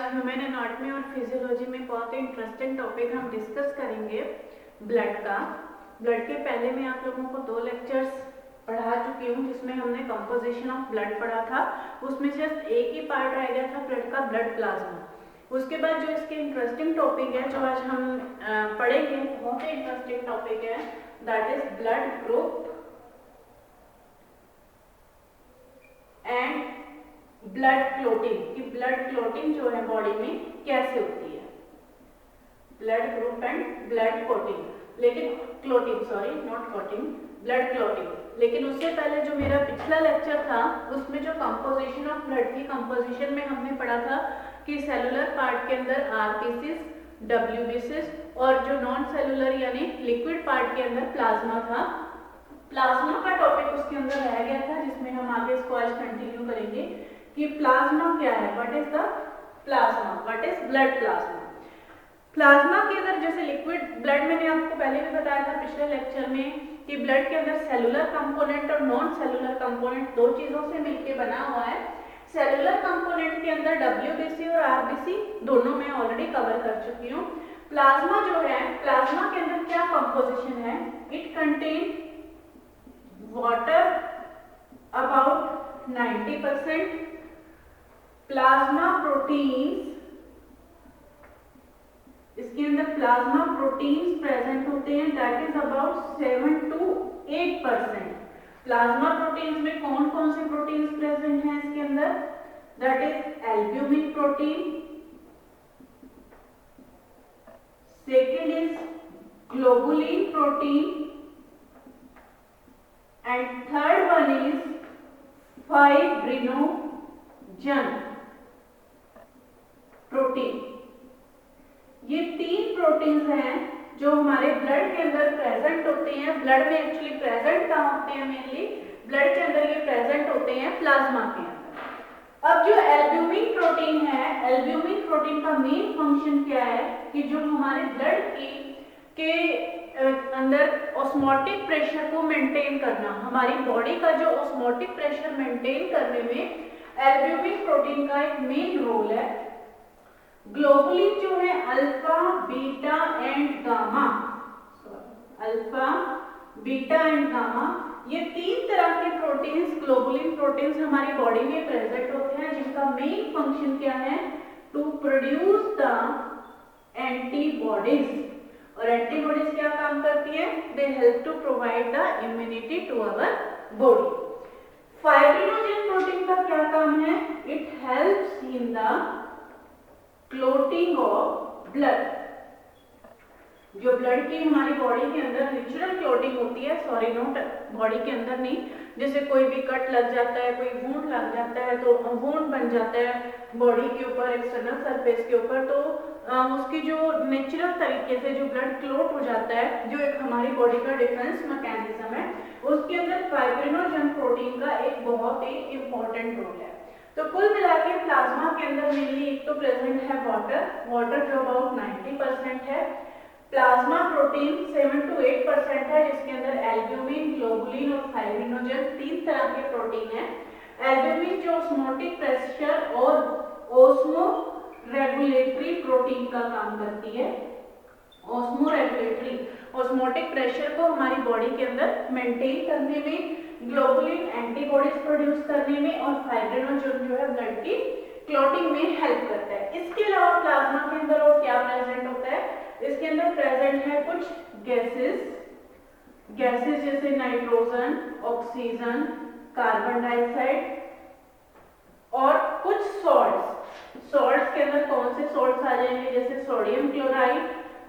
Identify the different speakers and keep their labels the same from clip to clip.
Speaker 1: Human anatomy और physiology में बहुत ही इंटरेस्टिंग टॉपिक हम डिस्कस करेंगे ब्लड का। ब्लड के पहले मैं आप लोगों को 2 लेक्चर्स पढ़ा चुकी हूँ जिसमें हमने कंपोजिशन ऑफ ब्लड पढ़ा था। उसमें जस्ट एक ही पार्ट रह गया था ब्लड का, ब्लड प्लाज्मा। उसके बाद जो इसके इंटरेस्टिंग टॉपिक है जो आज हम पढ़ेंगे, बहुत ही इंटरेस्टिंग टॉपिक है, that is blood group and blood clotting. कि ब्लड क्लोटिंग जो है बॉडी में कैसे होती है, blood group and blood clotting, लेकिन clotting, sorry not clotting, blood clotting. लेकिन उससे पहले जो मेरा पिछला लेक्चर था उसमें जो कंपोजिशन ऑफ ब्लड की कंपोजिशन में हमने पढ़ा था कि सेलुलर पार्ट के अंदर आरबीसीज, डब्ल्यूबीसीज और जो नॉन सेलुलर यानी लिक्विड पार्ट के अंदर प्लाज्मा था। प्लाज्मा का टॉपिक उसके अंदर रह गया था जिसमें हम आगे इसको आज कंटिन्यू करेंगे कि प्लाज्मा क्या है, what is the plasma, what is blood plasma. Plasma के अंदर जैसे लिक्विड ब्लड, मैंने आपको पहले भी बताया था पिछले लेक्चर में कि ब्लड के अंदर सेलुलर कंपोनेंट और नॉन सेलुलर कंपोनेंट दो चीजों से मिलकर बना हुआ है। सेलुलर कंपोनेंट के अंदर डब्ल्यूबीसी और आरबीसी दोनों मैं ऑलरेडी कवर कर चुकी हूँ। प्लाज्मा जो है, प्लाज्मा के अंदर क्या कंपोजिशन है, it contain water about 90%, plasma proteins, इसके अंदर प्लाज्मा प्रोटीन्स प्रेजेंट होते हैं, that is about 7 to 8%। Plasma proteins में कौन कौन से प्रोटीन्स प्रेजेंट हैं इसके अंदर, that is albumin protein, second is globulin protein and third one is fibrinogen protein. ये 3 प्रोटीन्स हैं जो हमारे ब्लड के अंदर प्रेजेंट होते हैं। ब्लड में एक्चुअली प्रेजेंट कहाँ होते हैं, मेनली ब्लड के अंदर ये प्रेजेंट होते हैं प्लाज्मा के अंदर। अब जो एल्ब्यूमिन प्रोटीन है, एल्ब्यूमिन प्रोटीन का मेन फंक्शन क्या है कि जो हमारे ब्लड के अंदर ऑस्मोटिक प्रेशर को मेंटेन करना, हमारी बॉडी का जो ऑस्मोटिक प्रेशर मेंटेन करने में एल्ब्यूमिन प्रोटीन का एक मेन रोल है। ग्लोबुलिन जो है alpha, beta and gamma, alpha, beta and gamma, ये 3 तरह के प्रोटीन्स, ग्लोबुलिन प्रोटीन्स हमारी बॉडी में प्रेजेंट होते हैं जिनका मेन फंक्शन क्या है, टू प्रोड्यूस द एंटीबॉडीज। और एंटीबॉडीज क्या काम करती है, they help to provide the immunity to our body. Fibrinogen protein का क्या काम है, it helps in the clotting of blood. जो ब्लड की हमारी बॉडी के अंदर नेचुरल क्लोटिंग होती है, सॉरी नॉट बॉडी के अंदर नहीं, जैसे कोई भी कट लग जाता है, कोई वुंड लग जाता है तो वुंड बन जाता है बॉडी के ऊपर, एक्सटर्नल सरफेस के ऊपर, तो उसकी जो नेचुरल तरीके से जो ब्लड क्लोट हो जाता है, जो एक हमारी बॉडी का डिफेंस मैकेनिज्म है, उसके अंदर फाइब्रिनोजन प्रोटीन का एक बहुत ही इंपॉर्टेंट रोल है। तो कुल मिला के प्लाज्मा के अंदर मेनली एक तो प्रेजेंट है वाटर जो अबाउट 90% है, प्लाज्मा प्रोटीन 7 to 8% है जिसके अंदर एल्ब्यूमिन, ग्लोबुलिन और फाइब्रिनोजन 3 तरह के प्रोटीन है। एल्ब्यूमिन जो ऑस्मोटिक प्रेशर और ओस्मो रेगुलेटरी प्रोटीन का काम करती है, ओस्मो रेगुलेटरी, ऑस्मोटिक प्रेशर को हमारी बॉडी के अंदर मेंटेन करने में, ग्लोबुलिन एंटीबॉडीज प्रोड्यूस करने में और फाइब्रिनोजन जो है ब्लड की क्लॉटिंग में हेल्प करता है। इसके अलावा प्लाज्मा के अंदर और क्या प्रेजेंट होता है, इसके अंदर प्रेजेंट है कुछ गैसेस जैसे नाइट्रोजन, ऑक्सीजन, कार्बन डाइऑक्साइड और कुछ सॉल्ट्स के अंदर कौन से सॉल्ट्स आ जाएंगे, जैसे सोडियम क्लोराइड,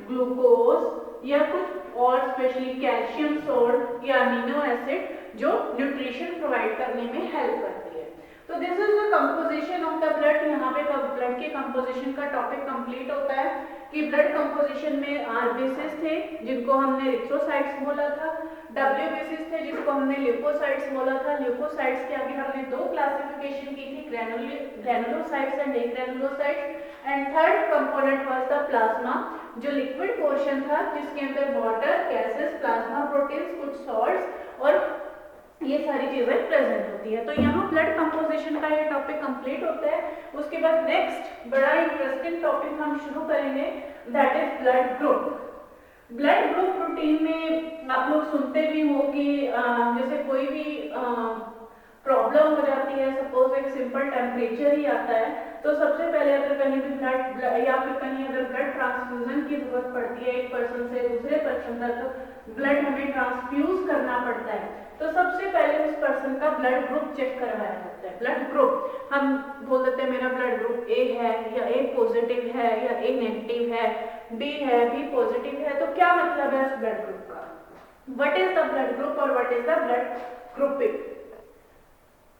Speaker 1: ग्लूकोज या कुछ और स्पेशली कैल्शियम सॉल्ट या अमीनो एसिड जो न्यूट्रिशन प्रोवाइड करने में हेल्प करती है। तो this is the composition of the blood. यहाँ पे ब्लड के कंपोजिशन का टॉपिक कंप्लीट होता है कि ब्लड कंपोजिशन में आरबीसीज थे जिनको हमने इरिथ्रोसाइट्स बोला था, डब्ल्यूबीसीज थे जिसको हमने ल्यूकोसाइट्स बोला था। ल्यूकोसाइट्स के आगे हमने 2 क्लासिफिकेशन की थी, granulocytes and agranulocytes, and third component was the plasma जो लिक्विड पोर्शन था जिसके अंदर वाटर, गैसेस, प्लाज्मा प्रोटीन्स, कुछ सॉल्ट्स और ये सारी चीजें प्रेजेंट होती है। तो यहाँ ब्लड कंपोजिशन का ये टॉपिक कंप्लीट होता है। उसके बाद नेक्स्ट बड़ा इंटरेस्टिंग टॉपिक हम शुरू करेंगे, that is blood group. Blood group routine में आप लोग सुनते भी हो कि जैसे कोई भी प्रॉब्लम हो जाती है, सपोज एक सिंपल टेम्परेचर ही आता है, तो सबसे पहले अगर कहीं भी ब्लड या फिर कहीं अगर ब्लड ट्रांसफ्यूजन की जरूरत पड़ती है, एक पर्सन से दूसरे पर्सन तक ब्लड हमें ट्रांसफ्यूज करना पड़ता है, तो सबसे पहले उस पर्सन का ब्लड ग्रुप चेक करवाया जाता है। ब्लड ग्रुप हम बोल देते हैं मेरा ब्लड ग्रुप ए है, या ए पॉजिटिव है, या ए नेगेटिव है, बी है, बी पॉजिटिव है। तो क्या मतलब है इस ब्लड ग्रुप का? What is the blood group और what is the blood grouping?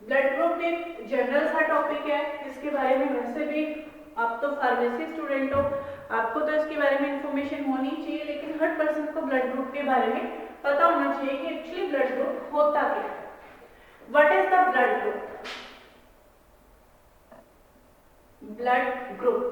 Speaker 1: Blood group एक जनरल सा टॉपिक है, इसके बारे में वैसे भी आप तो फार्मेसी स्टूडेंट हो, आपको तो इसके बारे में इंफॉर्मेशन होनी चाहिए, लेकिन हर पर्सन को ब्लड ग्रुप के बारे में पता होना चाहिए कि एक्चुअली ब्लड ग्रुप होता क्या है। What is the blood group? Blood group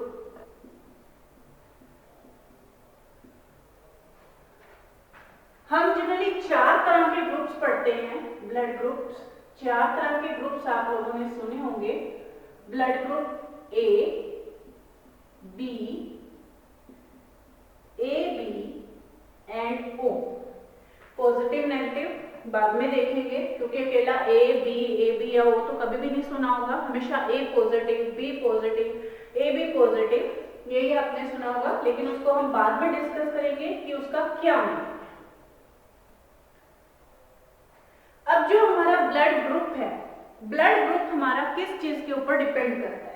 Speaker 1: हम जनरली 4 तरह के ग्रुप्स पढ़ते हैं। ब्लड ग्रुप्स 4 तरह के ग्रुप्स आप लोगों ने सुने होंगे। Blood group A, B, A B and O. Positive negative बाद में देखेंगे, क्योंकि अकेला ए बी या ओ तो कभी भी नहीं सुना होगा। हमेशा A positive, B positive, A B positive यही आपने सुना होगा, लेकिन उसको हम बाद में डिस्कस करेंगे कि उसका क्या है। अब जो हमारा ब्लड ग्रुप है, ब्लड ग्रुप हमारा किस चीज के ऊपर डिपेंड करता है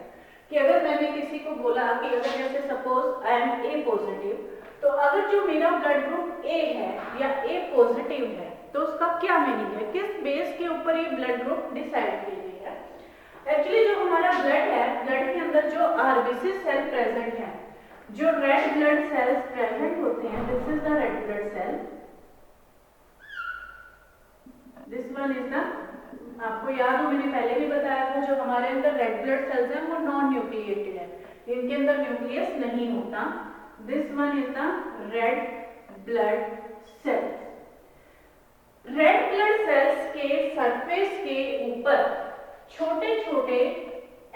Speaker 1: कि अगर मैंने किसी को बोला कि अगर जैसे suppose I am A positive, तो अगर जो मेरा ब्लड ग्रुप ए है या ए पॉजिटिव है, तो उसका क्या मीनिंग है, किस बेस के ऊपर ये ब्लड ग्रुप डिसाइड की गई है। एक्चुअली जो हमारा ब्लड है, ब्लड के अंदर जो आरबीसी सेल प्रेजेंट है, जो रेड ब्लड सेल्स प्रेजेंट होते हैं, this is the red blood cell, this one is the, आपको याद हो मैंने पहले भी बताया था जो हमारे अंदर रेड ब्लड सेल्स हैं वो नॉन न्यूक्लिएटेड है, इनके अंदर न्यूक्लियस नहीं होता। This one is the red blood cells. Red blood cells के सरफेस के ऊपर छोटे छोटे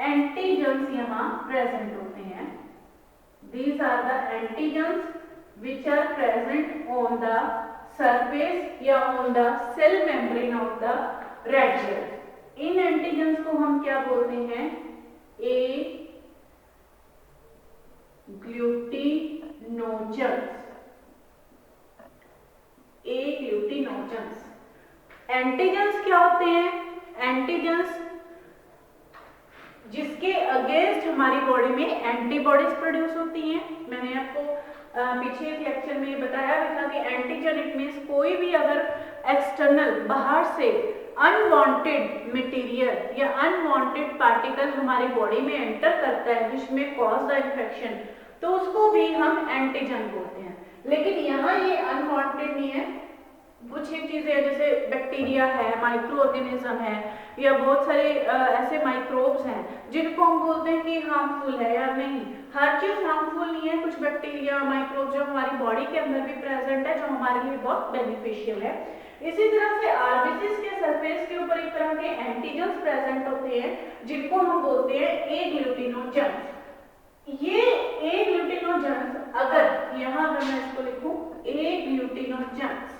Speaker 1: एंटीजन्स यहाँ प्रेजेंट होते हैं। These are the antigens which are present on the surface या on the cell membrane of the red blood. इन एंटीजन्स को हम क्या बोलते हैं? ए ग्लूटिनोजन्स। ए ग्लूटिनोजन्स। एंटीजन्स क्या होते हैं? एंटीजन्स जिसके अगेंस्ट हमारी बॉडी में एंटीबॉडीज प्रोड्यूस होती हैं। मैंने आपको पीछे एक लेक्चर में बताया भी था कि एंटीजन इट मीन्स कोई भी अगर एक्सटर्नल बाहर से अनवांटेड मटेरियल या अनवांटेड पार्टिकल हमारी बॉडी में एंटर करता है विच में कॉज द इन्फेक्शन, तो उसको भी हम एंटीजन बोलते हैं। लेकिन यहाँ ये अनवांटेड नहीं है, कुछ एक चीजें जैसे बैक्टीरिया है, माइक्रो ऑर्गेनिज्म है, या बहुत सारे ऐसे माइक्रोब्स हैं जिनको हम बोलते हैं कि हार्मफुल है या नहीं। हर चीज हार्मफुल नहीं है, कुछ बैक्टीरिया माइक्रोब जो हमारी बॉडी के अंदर भी प्रेजेंट है जो हमारे लिए बहुत बेनिफिशियल है। इसी तरह से आरबीसीज के सरफेस के ऊपर एक तरह के एंटीजन्स प्रेजेंट होते हैं जिनको हम बोलते हैं ए ग्लूटिनोजन्स। ये ए ग्लूटिनोजन्स अगर यहाँ अगर मैं इसको लिखूं ए ग्लूटिनोजन्स,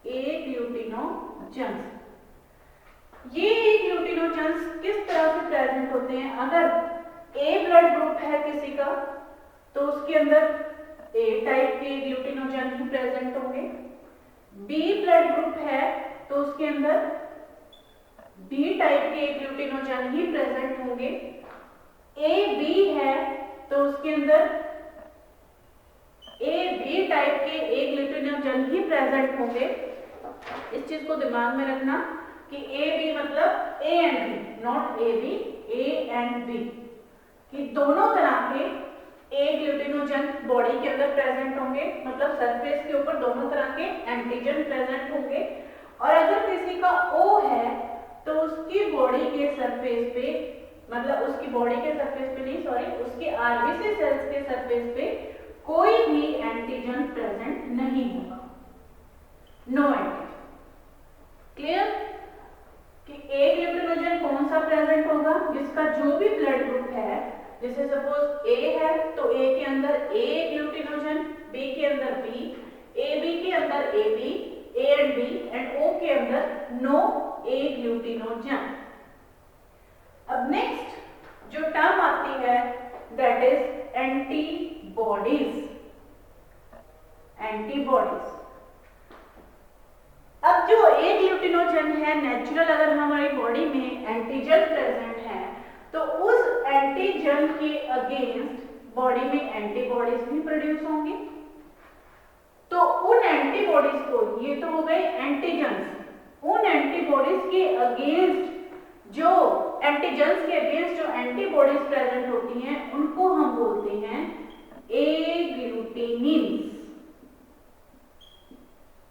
Speaker 1: ए ग्लूटिनोजन्स, ये ग्लूटिनोजन्स किस तरह से प्रेजेंट होते हैं? अगर ए ब्लड ग्रुप है किसी का तो उसके अंदर ए टाइप के ग्लूटिनोजन ही प्रेजेंट होंगे। बी ब्लड ग्रुप है तो उसके अंदर बी टाइप के ग्लूटिनोजन ही प्रेजेंट होंगे। ए बी है तो उसके अंदर ए बी टाइप के ए ग्लूटिनोजन ही प्रेजेंट होंगे। इस चीज को दिमाग में रखना कि ए बी मतलब A and B, not A B, A and B, कि दोनों तरह के ए ग्लूटिनोजन बॉडी के अंदर प्रेजेंट होंगे, मतलब सरफेस के ऊपर दोनों तरह के एंटीजन प्रेजेंट होंगे। और अगर किसी का ओ है तो उसकी बॉडी के सरफेस पे, मतलब उसकी बॉडी के सरफेस पे नहीं, सॉरी, उसके आरबीसी सेल्स के सरफेस पे कोई भी एंटीजन प्रेजेंट नहीं होगा, नो एंटीजन। अंदर बी, ए बी के अंदर A B, A and B, and O के अंदर नो ए ग्लूटिनोजन। अब नेक्स्ट जो टर्म आती है दैट इज एंटीबॉडीज। एंटीबॉडीज, अब जो ए ग्लूटिनोजन है नेचुरल, अगर हमारी बॉडी में एंटीजन प्रेजेंट है तो उस एंटीजन के अगेंस्ट बॉडी में एंटीबॉडीज भी प्रोड्यूस होंगी। तो उन एंटीबॉडीज को, ये तो हो गए एंटीजन्स, उन एंटीबॉडीज के अगेंस्ट जो एंटीजन्स के अगेंस्ट जो एंटीबॉडीज प्रेजेंट होती हैं उनको हम बोलते हैं एग्लूटिनिन्स।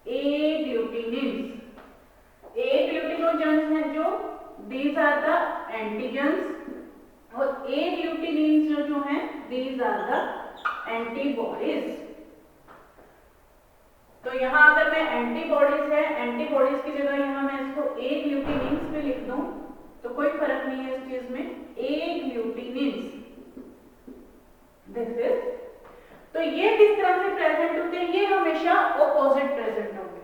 Speaker 1: एग्लूटिनिन्स, एग्लूटिनोजन्स हैं जो, दीज आर द एंटीजन्स, और एग्लूटिनिन्स जो हैं दीज आर द एंटीबॉडीज। तो यहां अगर मैं एंटीबॉडीज है, एंटीबॉडीज की जगह यहां मैं इसको एग्लूटिनिन्स भी लिख दूं तो कोई फर्क नहीं है इस चीज में। एग्लूटिनिन्स, दिस इज, तो ये किस तरह से प्रेजेंट होते हैं, ये हमेशा ऑपोजिट प्रेजेंट होंगे।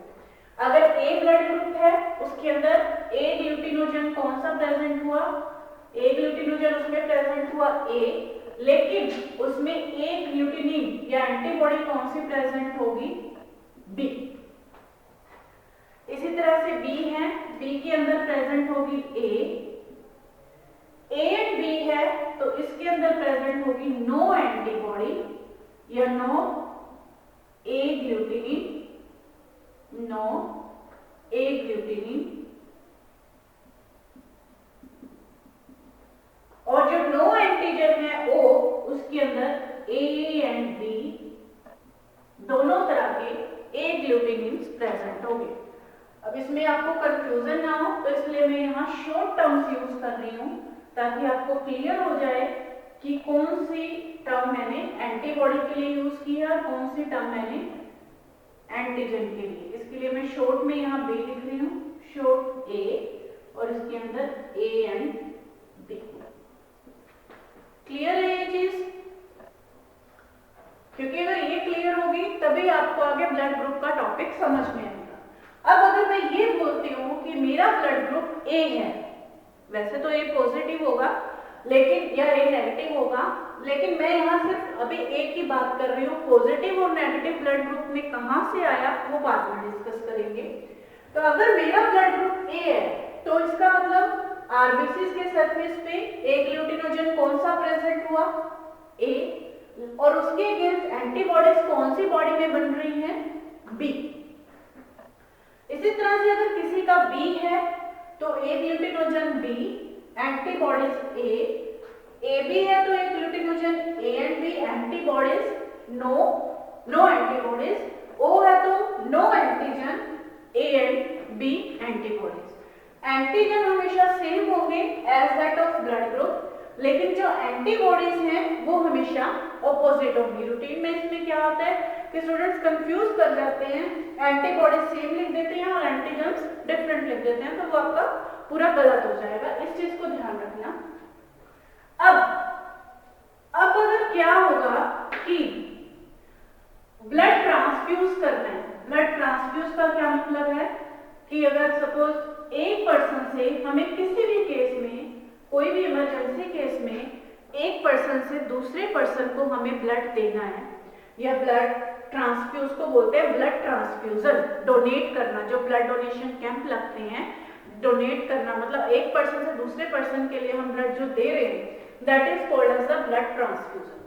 Speaker 1: अगर ए ब्लड ग्रुप है उसके अंदर ए ग्लूटिनोजन कौन सा प्रेजेंट हुआ, ए ग्लूटिनोजन उसमें प्रेजेंट हुआ ए, लेकिन उसमें ए ग्लूटिनिन या एंटीबॉडी कौन सी प्रेजेंट होगी, बी। इसी तरह से बी है, बी के अंदर प्रेजेंट होगी ए एंड बी है तो इसके अंदर प्रेजेंट होगी नो एंटीबॉडी या नो ए ग्लूटिनिन, नो ए ग्लूटिनिन। और जो नो एंटीजन है ओ, उसके अंदर ए एंड बी दोनों तरह के ए ग्लूटिनिन्स प्रेजेंट होंगे। अब इसमें आपको कंफ्यूजन ना हो तो इसलिए मैं यहाँ शॉर्ट टर्म्स यूज कर रही हूँ ताकि आपको क्लियर हो जाए कि कौन सी टर्म मैंने एंटीबॉडी के लिए यूज की है और कौन सी टर्म मैंने एंटीजन के लिए। इसके लिए मैं शॉर्ट में यहाँ बी लिख रही हूँ, शॉर्ट ए, और इसके अंदर ए एंड बी। क्लियर है ये चीज? क्योंकि अगर ये क्लियर होगी तभी आपको आगे ब्लड ग्रुप का टॉपिक समझ में आएगा। अब अगर मैं ये बोलती हूँ कि मेरा ब्लड ग्रुप ए है, वैसे तो ए पॉजिटिव होगा लेकिन, या ए नेगेटिव होगा, लेकिन मैं यहाँ सिर्फ अभी ए की बात कर रही हूँ। पॉजिटिव और नेगेटिव ब्लड ग्रुप में कहाँ से आया वो बाद में डिस्कस करेंगे। तो अगर मेरा ब्लड ग्रुप ए है तो इसका मतलब आरबीसी के सरफेस पे ए ग्लूटिनोजन कौन सा प्रेजेंट हुआ, ए, और उसके अगेंस्ट एंटीबॉडीज कौन सी बॉडी में बन रही हैं, बी। इसी तरह से अगर किसी का बी है तो agglutinogen B, antibodies A B है तो agglutinogen A and B, antibodies no antibodies, O है तो no antigen A and B antibodies. Antigen हमेशा सेम होंगे as that of blood group, लेकिन जो एंटीबॉडीज हैं वो हमेशा ऑपोजिट होंगी। रूटीन में इसमें क्या होता है कि स्टूडेंट्स कंफ्यूज कर जाते हैं, एंटीबॉडीज सेम लिख देते हैं और एंटीजन्स डिफरेंट लिख देते हैं, तो वो आपका पूरा गलत हो जाएगा। इस चीज को ध्यान रखना। अब अगर क्या होगा कि ब्लड ट्रांसफ्यूज करना है, ब्लड ट्रांसफ्यूज का क्या मतलब है कि अगर सपोज एक पर्सन से हमें किसी भी केस में, कोई भी इमरजेंसी केस में एक पर्सन से दूसरे पर्सन को हमें ब्लड देना है, या ब्लड ट्रांसफ्यूज को बोलते हैं ब्लड ट्रांसफ्यूजन, डोनेट करना। जो ब्लड डोनेशन कैंप लगते हैं, डोनेट करना मतलब एक पर्सन से दूसरे पर्सन के लिए हम ब्लड जो दे रहे हैं, that is called as the blood transfusion.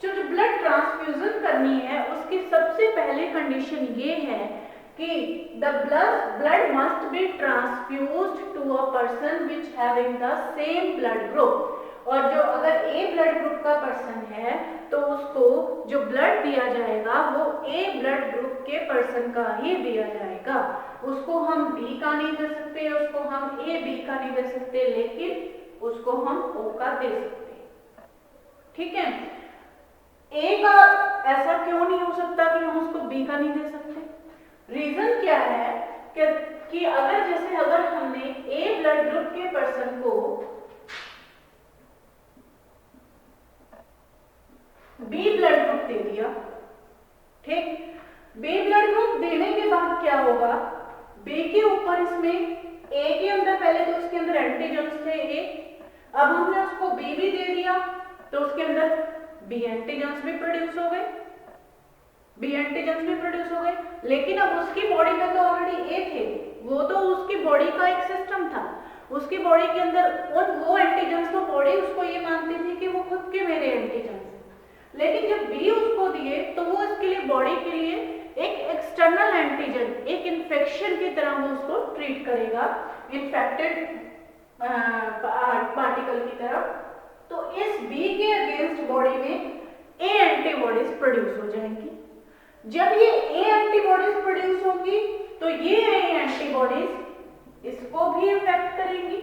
Speaker 1: जो ब्लड ट्रांसफ्यूजन करनी है उसकी सबसे पहले कंडीशन ये है कि the blood must be transfused to a person which having the same blood group। और जो अगर ए ब्लड ग्रुप का पर्सन है तो उसको जो ब्लड दिया जाएगा वो ए ब्लड ग्रुप के पर्सन का ही दिया जाएगा। उसको हम बी का नहीं दे सकते, उसको हम ए बी का नहीं दे सकते, लेकिन उसको हम ओ का दे सकते। ठीक है, ए का ऐसा क्यों नहीं हो सकता कि हम उसको बी का नहीं दे सकते? रीजन क्या है कि अगर हमने ए ब्लड ग्रुप के पर्सन को बी ब्लड ग्रुप दे दिया, ठीक। बी ब्लड ग्रुप देने के बाद क्या होगा, बी के ऊपर इसमें ए के अंदर पहले तो उसके अंदर एंटीजन्स थे ए, अब हमने उसको बी भी दे दिया तो उसके अंदर बी एंटीजन्स भी प्रोड्यूस हो गए, बी एंटीजन्स भी प्रोड्यूस हो गए। लेकिन अब उसकी बॉडी में तो ऑलरेडी ए थे, वो तो उसकी बॉडी का एक सिस्टम था, उसकी बॉडी के अंदर वो एंटीजन्स तो बॉडी उसको ये मानती थी कि वो खुद के मेरे एंटीजन्स हैं। लेकिन जब बी उसको दिए तो वो इसके लिए बॉडी के लिए एक एक्सटर्नल एंटीजन, एक इन्फेक्शन की तरह वो उसको ट्रीट करेगा, इन्फेक्टेड पार्टिकल की तरह। तो इस बी के अगेंस्ट बॉडी में ए एंटीबॉडीज प्रोड्यूस हो जाएंगी। जब ये ए एंटीबॉडीज प्रोड्यूस होंगी तो ये ए एंटीबॉडीज इसको भी इफेक्ट करेंगी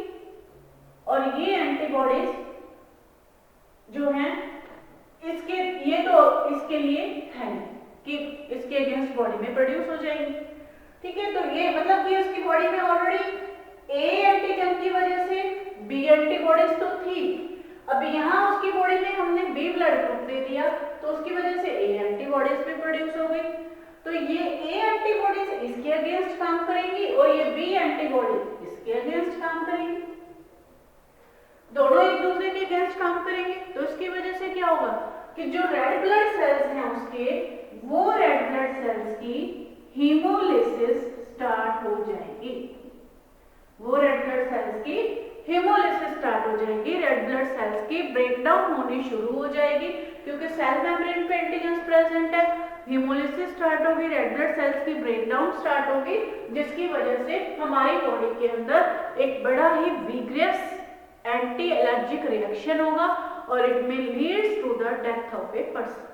Speaker 1: और ये एंटीबॉडीज जो हैं इसके ये तो इसके लिए है कि इसके अगेंस्ट बॉडी में प्रोड्यूस हो जाएंगी। ठीक है, तो ये मतलब कि उसकी बॉडी में ऑलरेडी ए एंटीजन की वजह से बी एंटीबॉडीज तो थी, अब यहाँ उसकी बॉडी में हमने बी ब्लड ग्रुप दे दिया तो उसकी वजह से ए एंटीबॉडीज भी प्रोड्यूस हो गई। तो ये ए एंटीबॉडीज इसके अगेंस्ट काम करेंगी और ये बी एंटीबॉडीज इसके अगेंस्ट काम करेंगी, दोनों एक दूसरे के अगेंस्ट काम करेंगे। तो इसकी वजह से क्या होगा कि जो रेड ब्लड सेल्स हैं उसके, वो रेड ब्लड सेल्स की हीमोलिसिस स्टार्ट हो जाएगी, वो रेड ब्लड सेल्स की हीमोलिसिस स्टार्ट हो जाएगी, रेड ब्लड सेल्स की ब्रेकडाउन होनी शुरू हो जाएगी क्योंकि सेल मेम्ब्रेन पे एंटीजन्स प्रेजेंट है, हीमोलिसिस स्टार्ट होगी, रेड ब्लड सेल्स की ब्रेकडाउन स्टार्ट होगी, जिसकी वजह से हमारी बॉडी के अंदर एक बड़ा ही विग्रियस एंटी एलर्जिक रिएक्शन होगा और it may leads to the death of a person.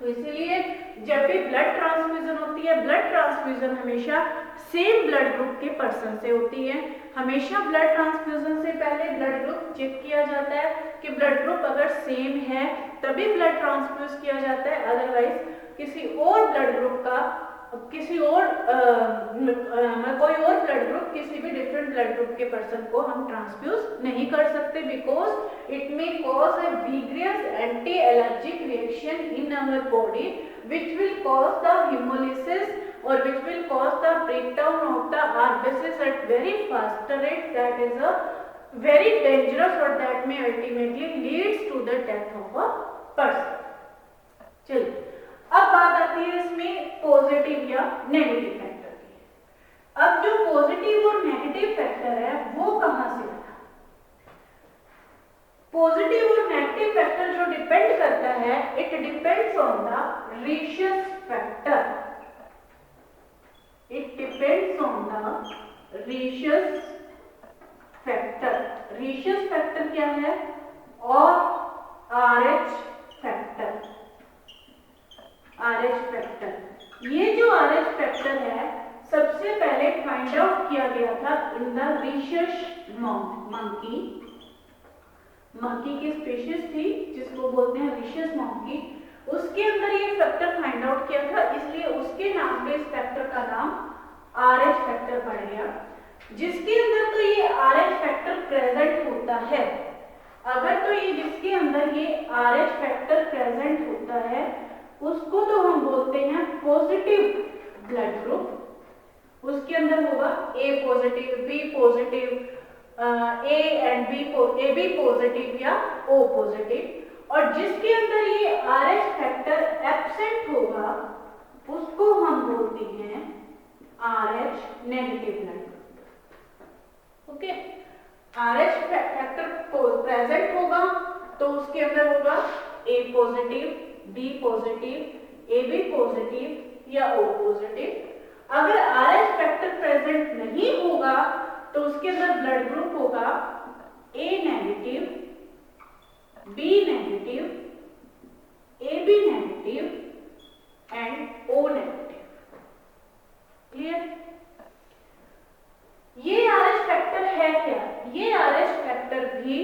Speaker 1: तो इसीलिए जब भी ब्लड ट्रांसफ्यूजन होती है, ब्लड ट्रांसफ्यूजन हमेशा सेम ब्लड ग्रुप के पर्सन से होती है। हमेशा ब्लड ट्रांसफ्यूजन से पहले ब्लड ग्रुप चेक किया जाता है कि ब्लड ग्रुप अगर सेम है तभी ब्लड ट्रांसफ्यूज किया जाता है, अदरवाइज किसी और ब्लड ग्रुप का किसी और कोई और ब्लड ग्रुप किसी भी डिफरेंट ब्लड ग्रुप के पर्सन को हम ट्रांसफ्यूज नहीं कर सकते, because it may cause a vigorous anti allergic reaction in our body which will cause the hemolysis or which will cause the breakdown of the RBCs at very fast rate, that is a very dangerous or that may ultimately leads to the death of a person। चलिए अब बात आती है इसमें positive या negative factor की। अब जो पॉजिटिव और नेगेटिव फैक्टर है वो कहां से आता है? पॉजिटिव और नेगेटिव फैक्टर जो डिपेंड करता है, it depends on the rhesus factor, it depends on the rhesus factor. Rhesus factor क्या है? और RH फैक्टर, RH फैक्टर। ये जो RH फैक्टर है सबसे पहले फाइंड आउट किया गया था इन द रीशियस मंकी। मंकी की स्पीशीज थी जिसको बोलते हैं रीशियस मंकी, उसके अंदर ये फैक्टर फाइंड आउट किया था, इसलिए उसके नाम पे इस फैक्टर का नाम RH फैक्टर पड़ गया। जिसके अंदर तो ये RH फैक्टर प्रेजेंट होता है, अगर तो ये जिसके अंदर ये RH फैक्टर प्रेजेंट होता है उसको तो हम बोलते हैं पॉजिटिव ब्लड ग्रुप। उसके अंदर होगा A positive, B positive, A and B positive या O पॉजिटिव। और जिसके अंदर ये RH फैक्टर एब्सेंट होगा उसको हम बोलते हैं RH negative blood group. Okay, RH factor present होगा तो उसके अंदर होगा A positive, B positive, AB positive या O पॉजिटिव। अगर RH फैक्टर प्रेजेंट नहीं होगा तो उसके अंदर ब्लड ग्रुप होगा A negative, B negative, AB negative and O negative. Clear? ये RH फैक्टर है क्या? ये RH फैक्टर भी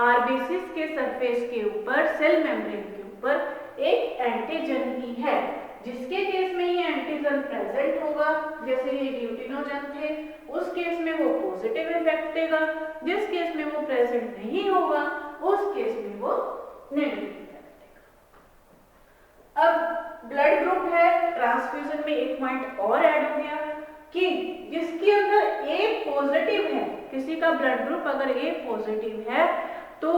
Speaker 1: RBCs के सरफेस के ऊपर, सेल मेम्ब्रेन के ऊपर एक एंटीजन ही है। जिसके केस में ये एंटीजन प्रेजेंट होगा, जैसे ये ग्लूटिनोजन थे, उस केस में वो पॉजिटिव इफेक्ट देगा, जिस केस में वो प्रेजेंट नहीं होगा उस केस में वो नेगेटिव इफेक्ट देगा। अब ब्लड ग्रुप है, ट्रांसफ्यूजन में एक पॉइंट और ऐड हो गया कि जिसके अंदर ए पॉजिटिव है, किसी का ब्लड ग्रुप अगर ए पॉजिटिव है तो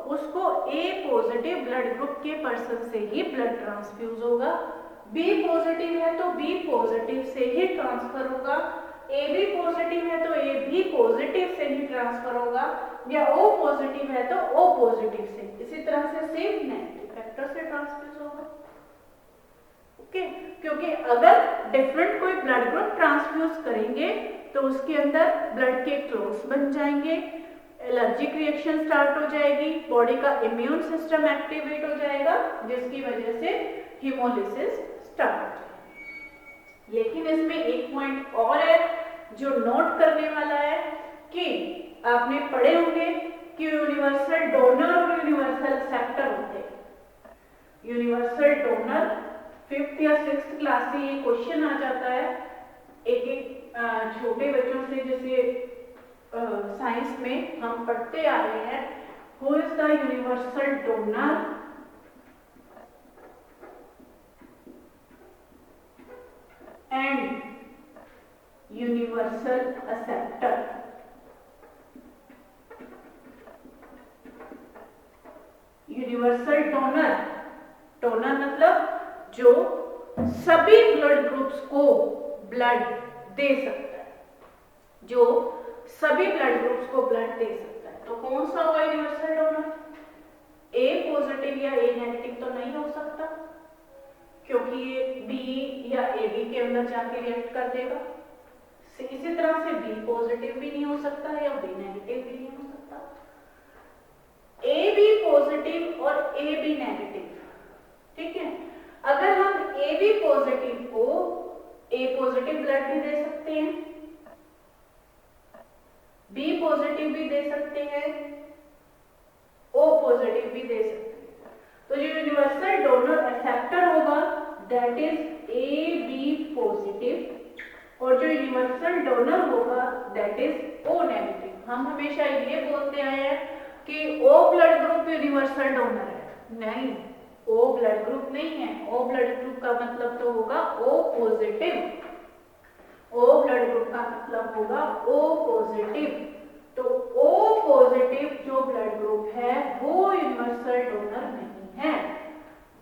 Speaker 1: उसको ए पॉजिटिव ब्लड ग्रुप के पर्सन से ही ब्लड ट्रांसफ्यूज होगा। बी पॉजिटिव है तो बी पॉजिटिव से ही ट्रांसफर होगा। ए बी पॉजिटिव है तो ए बी पॉजिटिव से ही ट्रांसफर होगा, या ओ पॉजिटिव है तो ओ पॉजिटिव से। इसी तरह से सेम नेगेटिव फैक्टर से ट्रांसफ्यूज होगा। ओके, क्योंकि अगर डिफरेंट कोई ब्लड ग्रुप ट्रांसफ्यूज करेंगे तो उसके अंदर ब्लड के क्लोट्स बन जाएंगे, एलर्जिक रिएक्शन स्टार्ट हो जाएगी, बॉडी का इम्यून सिस्टम एक्टिवेट हो जाएगा, जिसकी वजह से हीमोलिसिस स्टार्ट हो जाएगी। लेकिन इसमें एक पॉइंट और है जो नोट करने वाला है कि आपने पढ़े होंगे कि यूनिवर्सल डोनर और यूनिवर्सल एक्सेप्टर होते हैं। यूनिवर्सल डोनर 5th या 6th क्लास से ये क्वेश्चन आ जाता है एक छोटे बच्चों से, जैसे साइंस में हम पढ़ते आ रहे हैं, who is the universal donor and universal acceptor. Universal donor, donor मतलब जो सभी ब्लड ग्रुप्स को ब्लड दे सकता है, जो सभी ब्लड ग्रुप्स को ब्लड दे सकता है। तो कौन सा होगा यूनिवर्सल डोनर? ए पॉजिटिव या ए नेगेटिव तो नहीं हो सकता, क्योंकि ये बी या ए बी के अंदर जाके रिएक्ट कर देगा। इसी तरह से बी पॉजिटिव भी नहीं हो सकता या बी नेगेटिव भी नहीं हो सकता। ए बी पॉजिटिव और ए बी नेगेटिव, ठीक है। अगर हम ए बी पॉजिटिव को ए पॉजिटिव ब्लड भी दे सकते हैं, बी पॉजिटिव भी दे सकते हैं, ओ पॉजिटिव भी दे सकते हैं। तो जो यूनिवर्सल डोनर एक्सेप्टर होगा that is A B positive, और जो यूनिवर्सल डोनर होगा दैट इज ओ नेगेटिव। हम हमेशा ये बोलते आए हैं कि O blood group universal donor है, नहीं, ओ ब्लड ग्रुप नहीं है। ओ ब्लड ग्रुप का मतलब तो होगा O positive, O blood group का मतलब होगा ओ पॉजिटिव। तो ओ पॉजिटिव जो ब्लड ग्रुप है वो यूनिवर्सल डोनर नहीं है।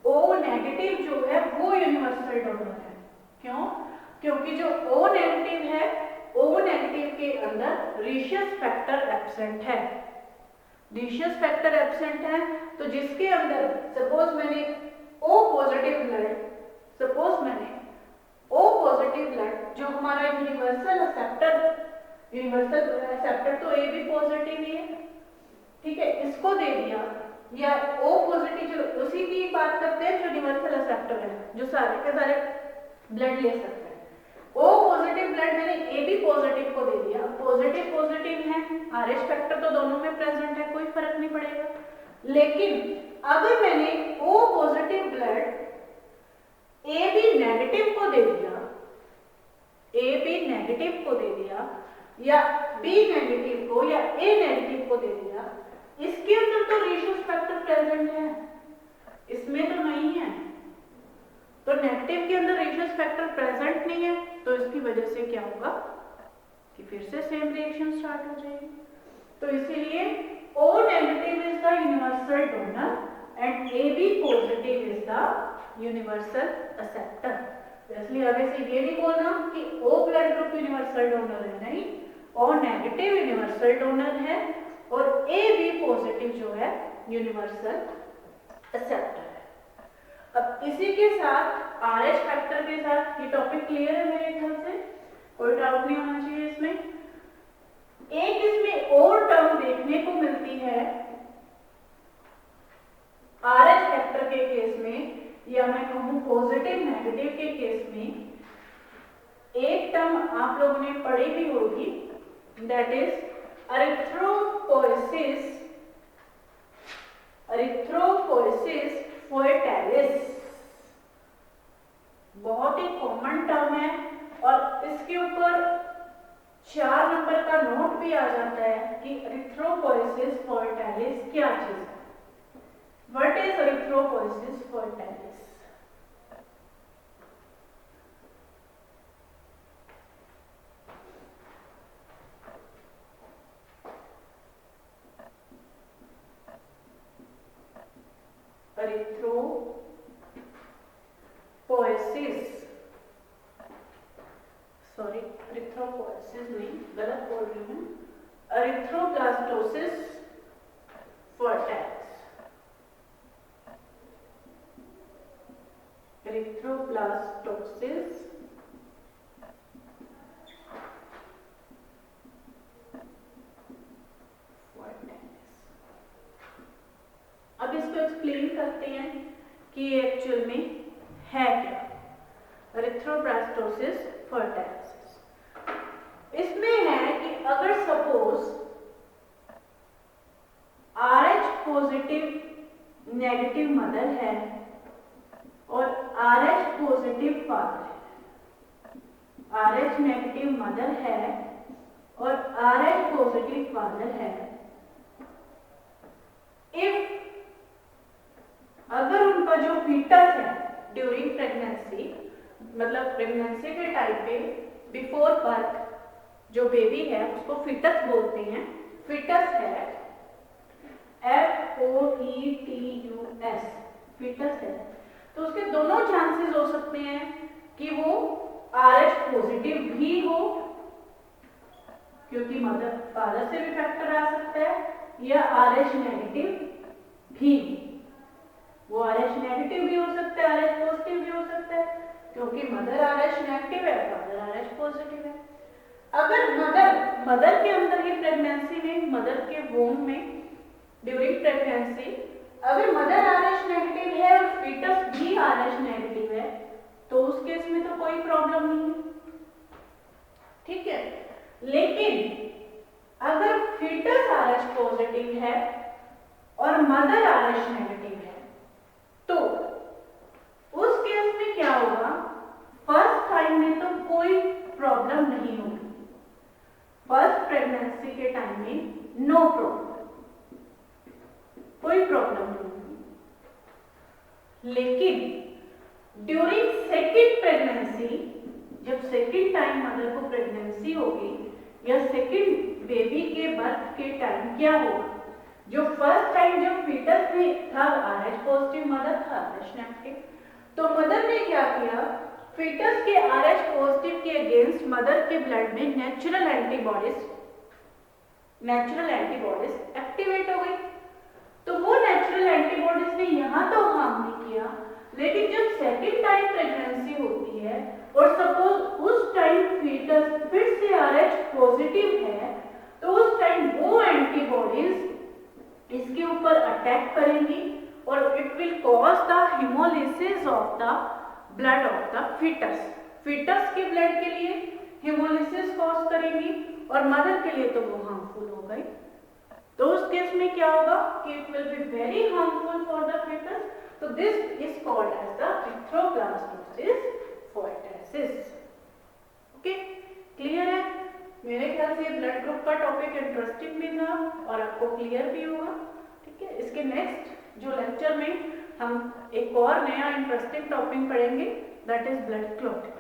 Speaker 1: ओ नेगेटिव जो है वो यूनिवर्सल डोनर है। क्यों? क्योंकि जो ओ नेगेटिव है, ओ नेगेटिव के अंदर रीशियस फैक्टर एब्सेंट है। रीशियस फैक्टर एब्सेंट है तो जिसके अंदर सपोज मैंने ओ पॉजिटिव ब्लड, सपोज मैंने ओ पॉजिटिव ब्लड जो हमारा यूनिवर्सल एक्सेप्टर तो ए बी पॉजिटिव ही है, ठीक है, इसको दे दिया, या ओ पॉजिटिव जो उसी की बात करते हैं जो यूनिवर्सल एक्सेप्टर है, जो सारे के सारे ब्लड ले सकते हैं। ओ पॉजिटिव ब्लड मैंने ए बी पॉजिटिव को दे दिया, पॉजिटिव पॉजिटिव है, आरएच फैक्टर तो दोनों में प्रेजेंट है, कोई फर्क नहीं पड़ेगा। लेकिन अगर मैंने O positive blood A B negative को दे दिया, ए बी नेगेटिव को दे दिया, या बी नेगेटिव को या ए नेगेटिव को दे दिया, इसके अंदर तो रीशियस फैक्टर प्रेजेंट है, इसमें तो नहीं है। तो नेगेटिव के अंदर रीशियस फैक्टर प्रेजेंट नहीं है, तो इसकी वजह से क्या होगा कि फिर से सेम रिएक्शन स्टार्ट हो जाएगी। तो इसीलिए O negative is the universal donor and A B positive is the universal acceptor. इसलिए आगे से ये नहीं बोलना कि O blood group universal donor है, नहीं, ओ नेगेटिव यूनिवर्सल डोनर है और ए बी पॉजिटिव जो है यूनिवर्सल एक्सेप्टर है। अब इसी के साथ आरएच फैक्टर के साथ ये टॉपिक क्लियर है मेरे ख्याल से, कोई डाउट नहीं होना चाहिए इसमें। एक इसमें और टर्म देखने को मिलती है आरएच फैक्टर के केस में, या मैं कहूं पॉजिटिव नेगेटिव के केस में, एक टर्म आप लोगों ने पढ़ी भी होगी, दैट इज एरिथ्रोपोएसिस, एरिथ्रोपोएसिस फोएटालिस। बहुत ही कॉमन टर्म है और इसके ऊपर 4 नंबर का नोट भी आ जाता है कि एरिथ्रोपोएसिस फोएटालिस क्या चीज है। What is erythropoiesis fetalis? गलत बोल रही हूँ, erythroblastoses vertex, erythroblastosis अब इसको एक्सप्लेन करते हैं कि ये एक्चुअल में है क्या। erythroblastosis vertacis इसमें है कि अगर suppose RH positive negative mother है और RH पॉजिटिव फादर है, RH नेगेटिव मदर है और RH पॉजिटिव फादर है, इफ अगर उनका जो फीटस है ड्यूरिंग प्रेगनेंसी, मतलब प्रेगनेंसी के टाइम पे बिफोर बर्थ जो बेबी है उसको फीटस बोलते हैं, फीटस है FOETUS, फीटस है, तो उसके दोनों चांसेस हो सकते हैं कि वो RH पॉजिटिव भी हो क्योंकि मदर फादर से भी फैक्टर आ सकता है, या RH नेगेटिव भी, वो RH नेगेटिव भी हो सकता है, RH पॉजिटिव भी हो सकता है क्योंकि मदर RH नेगेटिव है, फादर RH पॉजिटिव है। अगर मदर के अंदर ही प्रेगनेंसी में, मदर के वोम में ड्यूरिंग प्रेगनेंसी अगर मदर RH नेगेटिव है और फीटस भी RH नेगेटिव है तो उस केस में तो कोई प्रॉब्लम नहीं है, ठीक है। लेकिन अगर फीटस RH पॉजिटिव है और मदर RH नेगेटिव है तो उस केस में क्या होगा, फर्स्ट टाइम में तो कोई प्रॉब्लम नहीं होगी, फर्स्ट प्रेगनेंसी के टाइम में नो प्रॉब्लम, कोई प्रॉब्लम नहीं होगी। लेकिन ड्यूरिंग सेकेंड प्रेगनेंसी, जब सेकेंड टाइम मदर को प्रेगनेंसी होगी या सेकेंड बेबी के बर्थ के टाइम क्या होगा, जो फर्स्ट टाइम जब फीटस में था RH पॉजिटिव, मदर था RH नेगेटिव, तो मदर ने क्या किया, फीटस के RH पॉजिटिव के अगेंस्ट मदर के ब्लड में नेचुरल एंटीबॉडीज एक्टिवेट हो गई। तो वो नेचुरल एंटीबॉडीज ने यहाँ तो हार्म नहीं किया, लेकिन जब सेकेंड टाइम प्रेगनेंसी होती है और सपोज उस टाइम फीटस फिर से RH पॉजिटिव है तो उस टाइम वो एंटीबॉडीज इसके ऊपर अटैक करेंगी और it will cause the haemolysis of the blood of the fetus, fetus के ब्लड के लिए हेमोलिसिस कॉज करेंगी और मदर के लिए तो वो हार्मफुल हो गई। तो उस केस में क्या होगा कि it will be very harmful for the foetus, तो this is called as the erythroblastosis vertacis। Okay, clear है? मेरे ख्याल से ब्लड ग्रुप का टॉपिक इंटरेस्टिंग भी था और आपको क्लियर भी होगा, ठीक है। इसके नेक्स्ट जो लेक्चर में हम एक और नया इंटरेस्टिंग टॉपिक पढ़ेंगे, दैट इज ब्लड क्लॉटिंग।